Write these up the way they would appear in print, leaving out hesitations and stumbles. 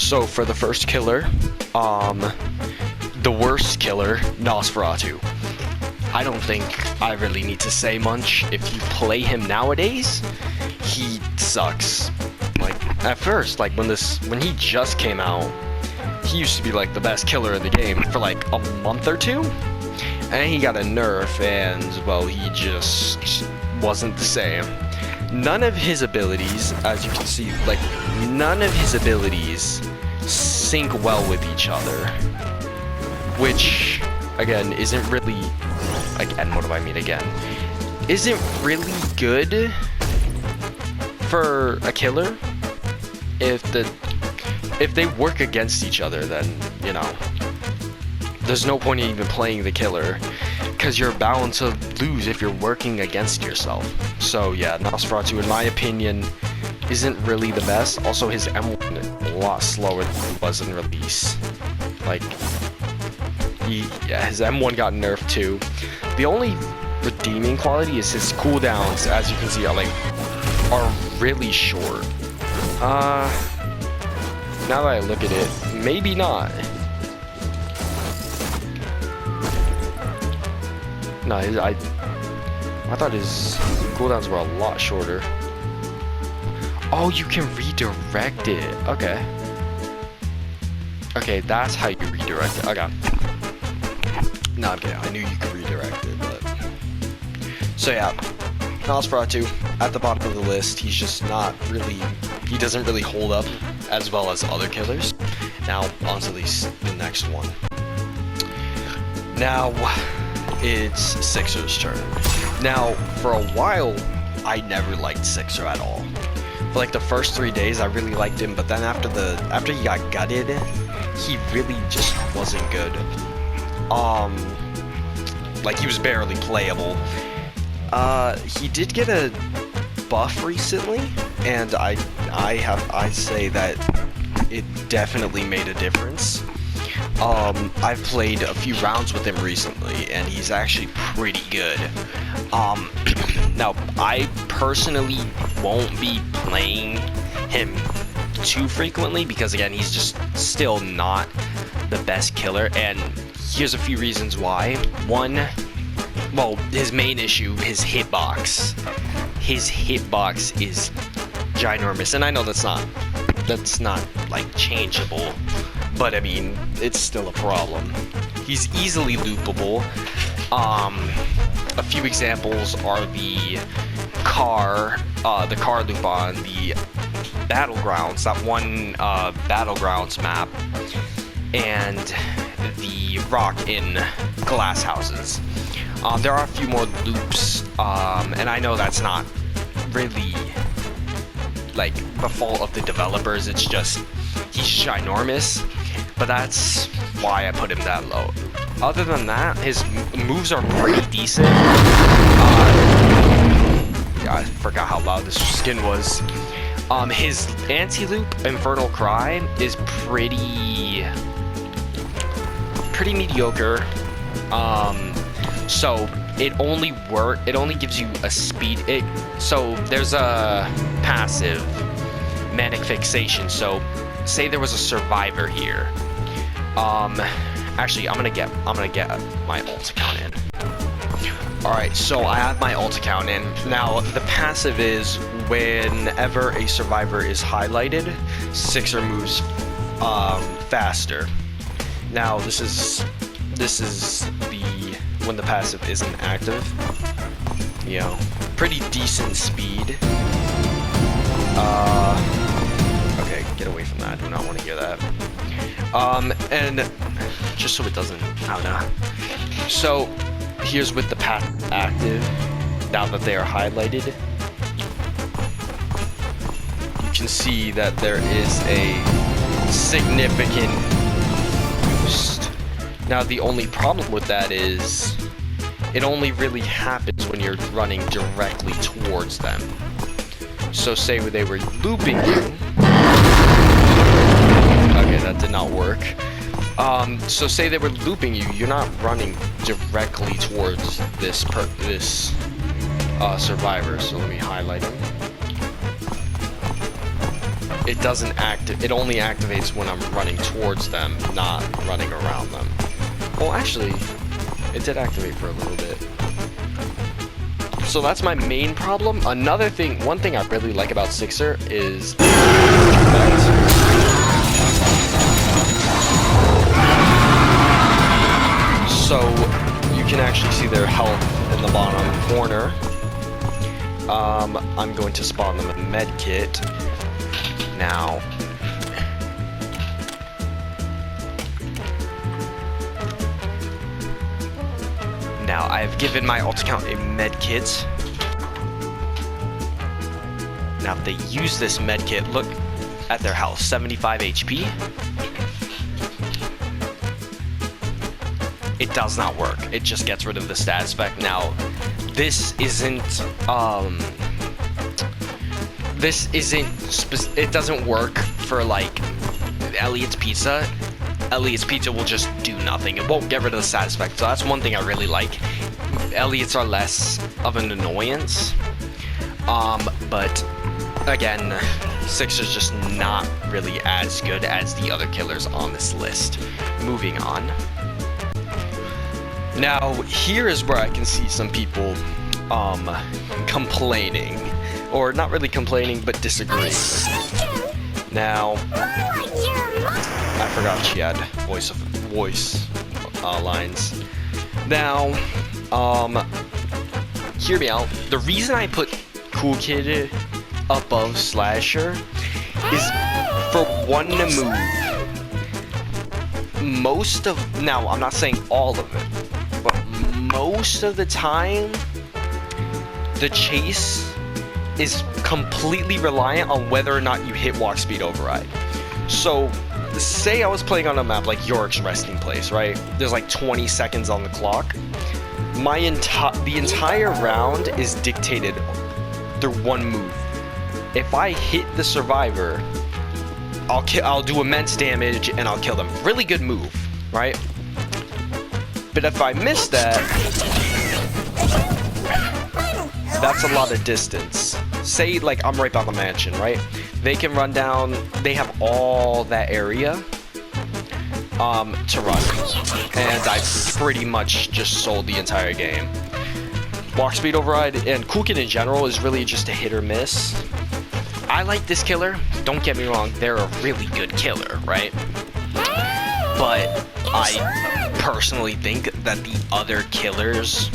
So for the first killer, the worst killer, Nosferatu. I don't think I really need to say much. If you play him nowadays, he sucks. Like at first, like when he just came out, he used to be like the best killer in the game for like a month or two, and he got a nerf, and well, he just wasn't the same. None of his abilities, as you can see, like none of his abilities sync well with each other, which again isn't really, again, what do I mean again? Isn't really good for a killer. If they work against each other, then, you know, there's no point in even playing the killer, because you're bound to lose if you're working against yourself. So yeah, Nosferatu, in my opinion, isn't really the best. Also, his M1 a lot slower than it was in release. Like, his M1 got nerfed too. The only redeeming quality is his cooldowns, as you can see, are really short. Now that I look at it, maybe not. No, I thought his cooldowns were a lot shorter. Oh, you can redirect it. Okay. Okay, that's how you redirect it. Okay. No, I'm kidding. I knew you could redirect it, but... So yeah, Nosferatu, at the bottom of the list. He's just not really... He doesn't really hold up as well as other killers. Now, on to the next one. Now, it's Sixer's turn. Now, for a while, I never liked Sixer at all. For like the first 3 days, I really liked him, but then after he got gutted, he really just wasn't good. Like he was barely playable. He did get a buff recently, and I'd say that it definitely made a difference. I've played a few rounds with him recently, and he's actually pretty good. Now, I personally won't be playing him too frequently because, again, he's just still not the best killer, and here's a few reasons why. One, well, his main issue, his hitbox. His hitbox is ginormous, and I know that's not like changeable, but I mean, it's still a problem. He's easily loopable. A few examples are the car loop on the Battlegrounds, that one Battlegrounds map, and the rock in glass houses. There are a few more loops, and I know that's not really like the fault of the developers, it's just he's ginormous, but that's why I put him that low. Other than that, his moves are pretty decent. Yeah, I forgot how loud this skin was. His anti-loop, Infernal Cry, is pretty mediocre. So it only gives you a speed. So there's a passive, Manic Fixation. So say there was a survivor here. Actually, I'm gonna get my ult account in. Alright, so I have my ult account in. Now, the passive is whenever a survivor is highlighted, Sixer moves faster. Now, this is when the passive isn't active. You know, pretty decent speed. Okay, get away from that. I do not want to hear that. And just so it doesn't, I don't know. So here's with the passive active. Now that they are highlighted, you can see that there is a significant boost. Now the only problem with that is it only really happens when you're running directly towards them. So say they were looping you. Okay, that did not work. So say they were looping you, you're not running directly towards this survivor. So let me highlight him. it doesn't it only activates when I'm running towards them, not running around them. Well, actually, it did activate for a little bit. So that's my main problem. Another thing, one thing I really like about Sixer is so you can actually see their health in the bottom corner. I'm going to spawn them a med kit now. Now I've given my alt account a med kit. Now if they use this med kit, look at their health, 75 HP. It does not work. It just gets rid of the stat spec. Now, this isn't, it doesn't work for, like, Elliot's Pizza. Elliot's Pizza will just do nothing. It won't get rid of the stat spec. So that's one thing I really like. Elliot's are less of an annoyance. But, again, Sixer's just not really as good as the other killers on this list. Moving on. Now, here is where I can see some people, complaining. Or not really complaining, but disagreeing. Now, I forgot she had voice lines. Now, hear me out. The reason I put Cool Kid above Slasher is for one move. Now, I'm not saying all of it. Most of the time, the chase is completely reliant on whether or not you hit walk speed override. So, say I was playing on a map like Yorick's resting place, right? There's like 20 seconds on the clock. The entire round is dictated through one move. If I hit the survivor, I'll do immense damage and I'll kill them. Really good move, right? But if I miss that, that's a lot of distance. Say, like, I'm right by the mansion, right? They can run down, they have all that area to run. And I pretty much just sold the entire game. Walk speed override and Cool Kid in general is really just a hit or miss. I like this killer, don't get me wrong, they're a really good killer, right? But I personally think that the other killers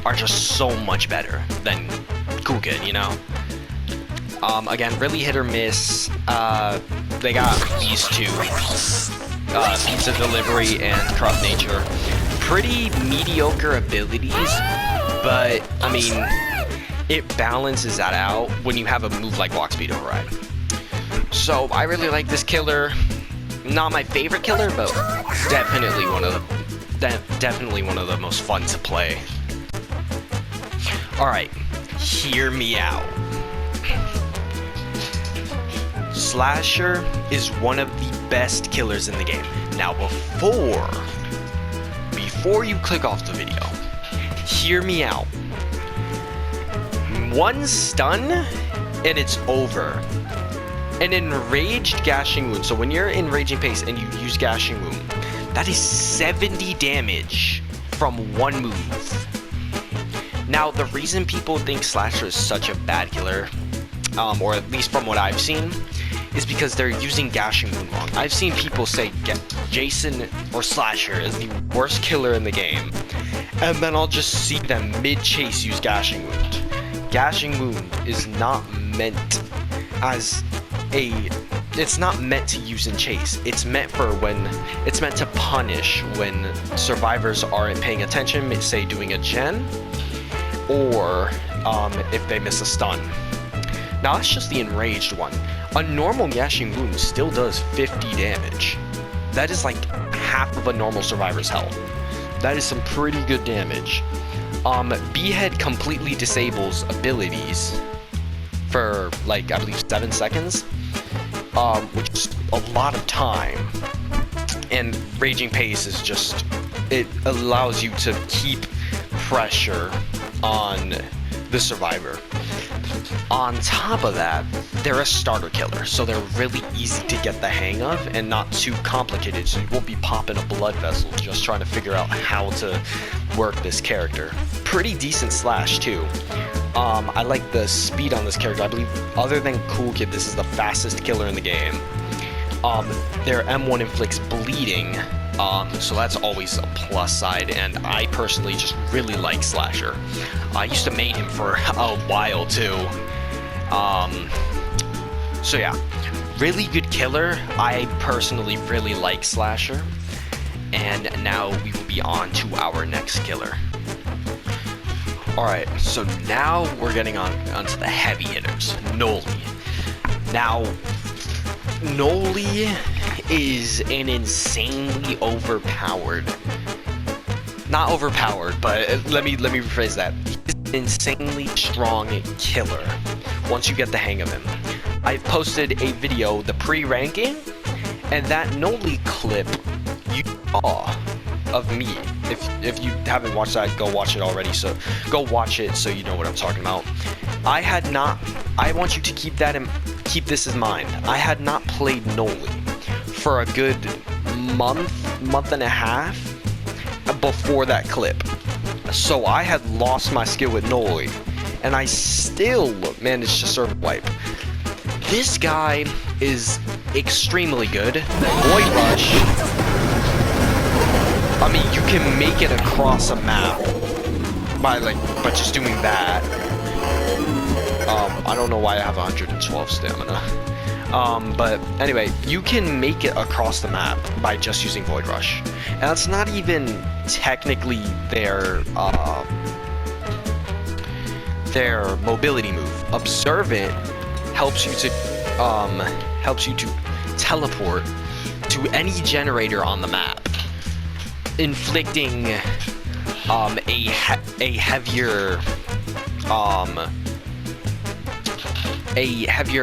are just so much better than Cool Kid, you know? Again, really hit or miss. They got these two. Pizza Delivery and Corrupt Nature. Pretty mediocre abilities, but, I mean, it balances that out when you have a move like Walk Speed Override. So, I really like this killer. Not my favorite killer, but definitely one of the most fun to play. Alright, hear me out. Slasher is one of the best killers in the game. Now before you click off the video, hear me out. One stun and it's over. An enraged Gashing Wound, so when you're in Raging Pace and you use Gashing Wound, that is 70 damage from one move. Now, the reason people think Slasher is such a bad killer, or at least from what I've seen, is because they're using Gashing Wound wrong. I've seen people say Jason or Slasher is the worst killer in the game, and then I'll just see them mid-chase use Gashing Wound. Gashing Wound is not meant as it's not meant to use in chase. It's meant to punish when survivors aren't paying attention, say doing a gen, or if they miss a stun. Now that's just the enraged one. A normal Gashing Wound still does 50 damage. That is like half of a normal survivor's health. That is some pretty good damage. Behead completely disables abilities for like, I believe 7 seconds, which is a lot of time. And Raging Pace is just, it allows you to keep pressure on the survivor. On top of that, they're a starter killer, so they're really easy to get the hang of and not too complicated, so you won't be popping a blood vessel just trying to figure out how to work this character. Pretty decent slash too. I like the speed on this character. I believe, other than Cool Kid, this is the fastest killer in the game. Their M1 inflicts bleeding, so that's always a plus side, and I personally just really like Slasher. I used to main him for a while too. So yeah, really good killer. I personally really like Slasher. And now we will be on to our next killer. Alright, so now we're getting onto the heavy hitters, Noli. Now, Noli is an insanely overpowered, not overpowered, but let me rephrase that. He's an insanely strong killer once you get the hang of him. I posted a video, the pre-ranking, and that Noli clip you saw of me. If you haven't watched that, go watch it already. So go watch it so you know what I'm talking about. I want you to keep this in mind. I had not played Noli for a good month and a half before that clip. So I had lost my skill with Noli, and I still managed to server wipe. This guy is extremely good. Void Rush, I mean, you can make it across a map by just doing that. I don't know why I have 112 stamina. But anyway, you can make it across the map by just using Void Rush. And that's not even technically their mobility move. Observant helps you to teleport to any generator on the map, inflicting a heavier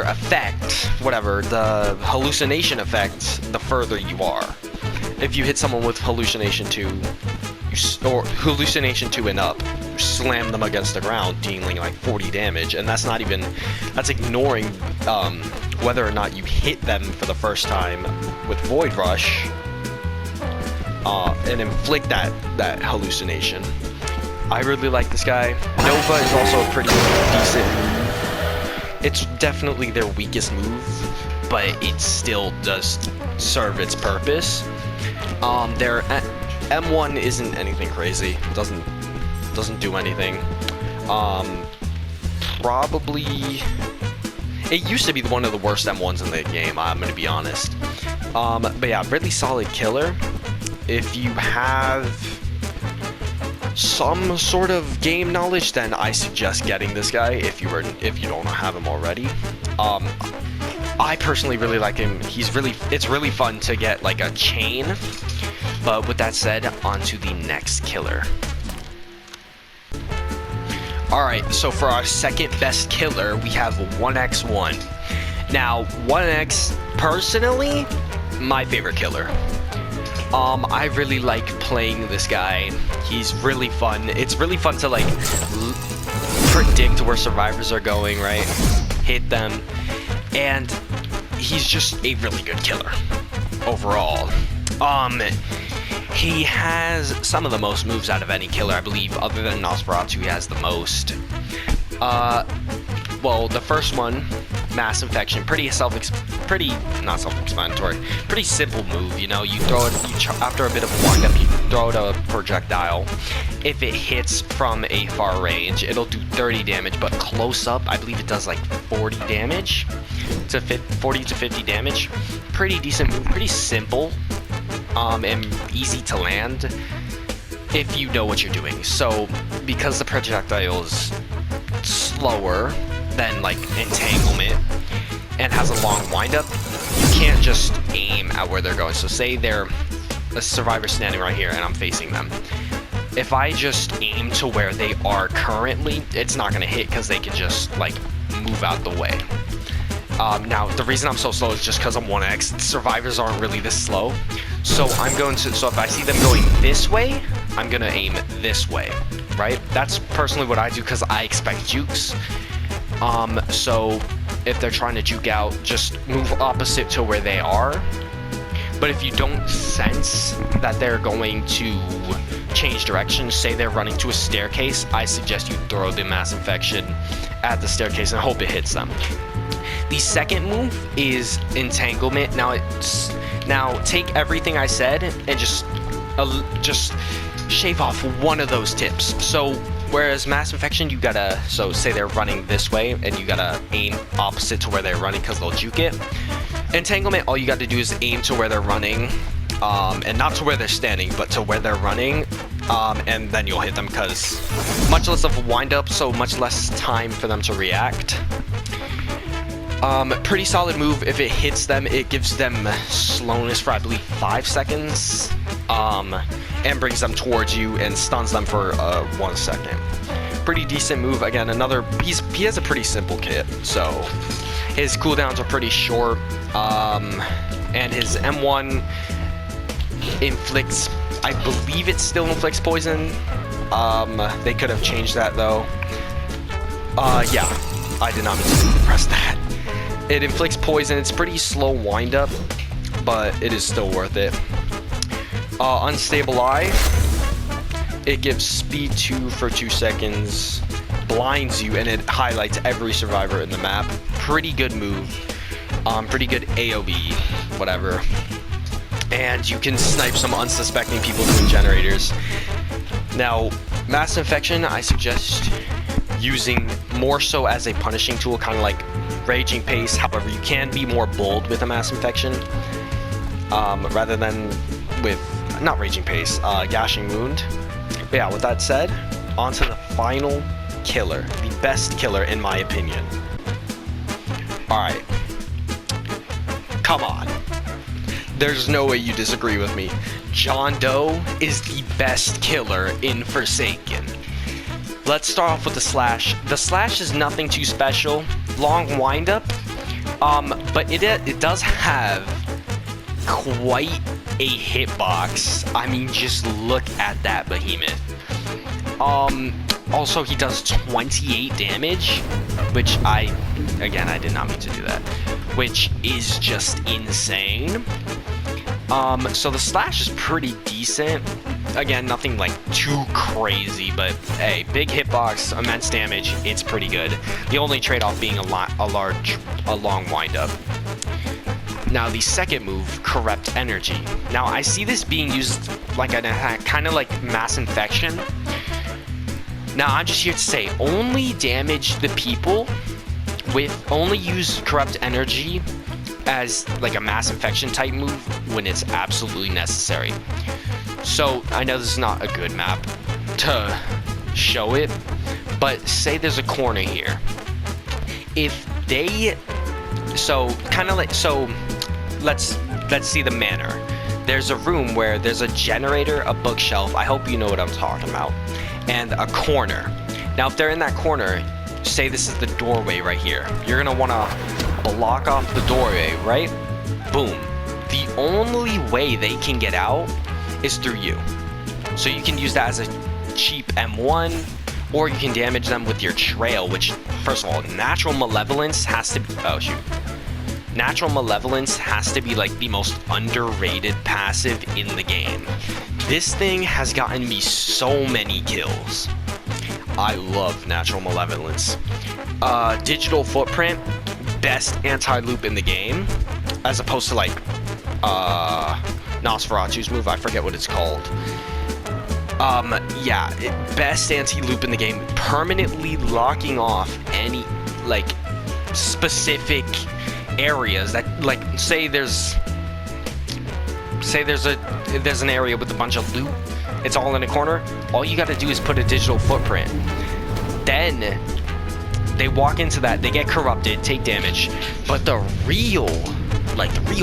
effect, whatever, the hallucination effect, the further you are. If you hit someone with hallucination 2, or hallucination 2 and up, you slam them against the ground, dealing like 40 damage, and that's ignoring whether or not you hit them for the first time with Void Rush, and inflict that hallucination. I really like this guy. Nova is also a pretty decent move. It's definitely their weakest move, but it still does serve its purpose. Their M1 isn't anything crazy. It doesn't do anything. Probably it used to be one of the worst M1s in the game, I'm gonna be honest. But yeah, really solid killer. If you have some sort of game knowledge, then I suggest getting this guy if you don't have him already. I personally really like him. It's really fun to get like a chain. But with that said, on to the next killer. Alright, so for our second best killer, we have 1x1. Now, 1x, personally, my favorite killer. I really like playing this guy. He's really fun. It's really fun to like predict where survivors are going, right? Hit them. And he's just a really good killer overall. He has some of the most moves out of any killer, I believe. Other than Nosferatu, he has the most. Well, the first one, Mass Infection, pretty not self-explanatory, pretty simple move. You know, you throw it, after a bit of wind-up, you throw it a projectile. If it hits from a far range, it'll do 30 damage, but close up, I believe it does like 40 damage to 40 to 50 damage. Pretty decent move, pretty simple, and easy to land if you know what you're doing. So, because the projectile is slower than like Entanglement and has a long windup, you can't just aim at where they're going. So say they're a survivor standing right here and I'm facing them. If I just aim to where they are currently, it's not going to hit because they can just like move out the way. Now, the reason I'm so slow is just because I'm 1x. Survivors aren't really this slow. So so if I see them going this way, I'm going to aim this way, right? That's personally what I do because I expect jukes. So if they're trying to juke out, just move opposite to where they are. But if you don't sense that they're going to change direction, say they're running to a staircase, I suggest you throw the Mass Infection at the staircase and hope it hits them. The second move is Entanglement. Now take everything I said and just shave off one of those tips. So whereas Mass Infection, you gotta, so say they're running this way and you gotta aim opposite to where they're running because they'll juke it. Entanglement, all you gotta do is aim to where they're running, and not to where they're standing, but to where they're running, and then you'll hit them because much less of a wind up, so much less time for them to react. Pretty solid move. If it hits them, it gives them slowness for I believe 5 seconds, and brings them towards you and stuns them for 1 second. Pretty decent move. Again, he has a pretty simple kit, so his cooldowns are pretty short, and his M1 inflicts, I believe it still inflicts poison. They could have changed that though. Yeah, I did not mean to press that. It inflicts poison. It's pretty slow wind up, but it is still worth it. Unstable Eye. It gives speed 2 for 2 seconds, blinds you, and it highlights every survivor in the map. Pretty good move. Pretty good AoE, whatever. And you can snipe some unsuspecting people doing generators. Now, Mass Infection, I suggest using more so as a punishing tool, kind of like Raging Pace. However, you can be more bold with a Mass Infection, rather than with, not Raging Pace, Gashing Wound. But yeah, with that said, on to the final killer, the best killer in my opinion. Alright, come on. There's no way you disagree with me. John Doe is the best killer in Forsaken. Let's start off with the Slash. The Slash is nothing too special. Long windup, but it does have quite a hitbox. I mean, just look at that behemoth. Also, he does 28 damage, which I did not mean to do that, which is just insane. So the Slash is pretty decent. Again, nothing like too crazy, but hey, big hitbox, immense damage, it's pretty good. The only trade-off being a long windup. Now the second move, Corrupt Energy. Now I see this being used like an attack, kind of like Mass Infection. Now I'm just here to say, only damage the people only use Corrupt Energy as like a Mass Infection type move when it's absolutely necessary. So I know this is not a good map to show it, but say there's a corner here. If they, let's see the manor. There's a room where there's a generator, a bookshelf, I hope you know what I'm talking about, and a corner. Now if they're in that corner, say this is the doorway right here, you're gonna wanna block off the doorway, right? Boom. The only way they can get out is through you. So you can use that as a cheap M1, or you can damage them with your trail, which, first of all, Natural Malevolence has to be, oh shoot. Natural Malevolence has to be like the most underrated passive in the game. This thing has gotten me so many kills. I love Natural Malevolence. Digital Footprint, best anti-loop in the game, as opposed to like Nosferatu's move, I forget what it's called. Yeah, best anti-loop in the game, permanently locking off any like specific areas that, like, say there's an area with a bunch of loot, it's all in a corner, all you gotta do is put a digital footprint. Then they walk into that, they get corrupted, take damage, but the real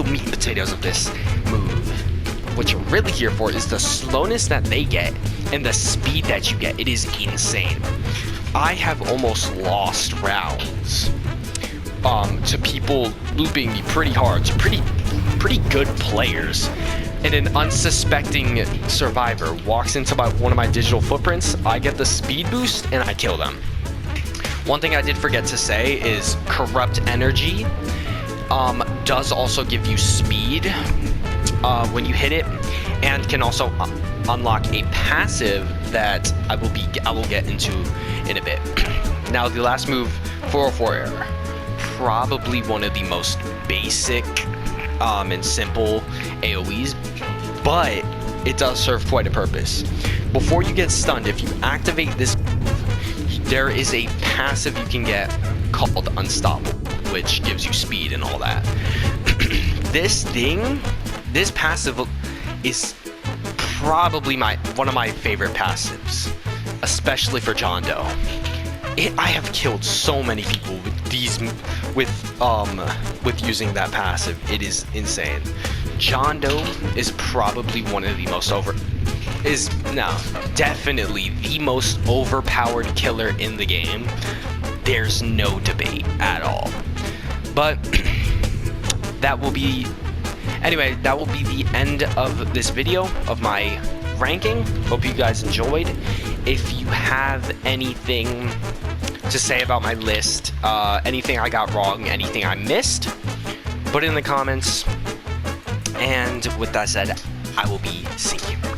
meat and potatoes of this move, what you're really here for, is the slowness that they get and the speed that you get. It is insane. I have almost lost rounds to people looping me pretty hard, to pretty good players, and an unsuspecting survivor walks into one of my digital footprints, I get the speed boost and I kill them. One thing I did forget to say is Corrupt Energy does also give you speed when you hit it, and can also unlock a passive that I will get into in a bit. Now, the last move, 404 Error, probably one of the most basic and simple AoEs, but it does serve quite a purpose. Before you get stunned, if you activate this, there is a passive you can get called Unstoppable, which gives you speed and all that. This passive is probably one of my favorite passives, especially for John Doe. I have killed so many people with using that passive. It is insane. John Doe is probably one of the most definitely the most overpowered killer in the game. There's no debate at all. But that will be the end of this video of my ranking. Hope you guys enjoyed. If you have anything to say about my list, anything I got wrong, anything I missed, put it in the comments. And with that said, I will be seeing you.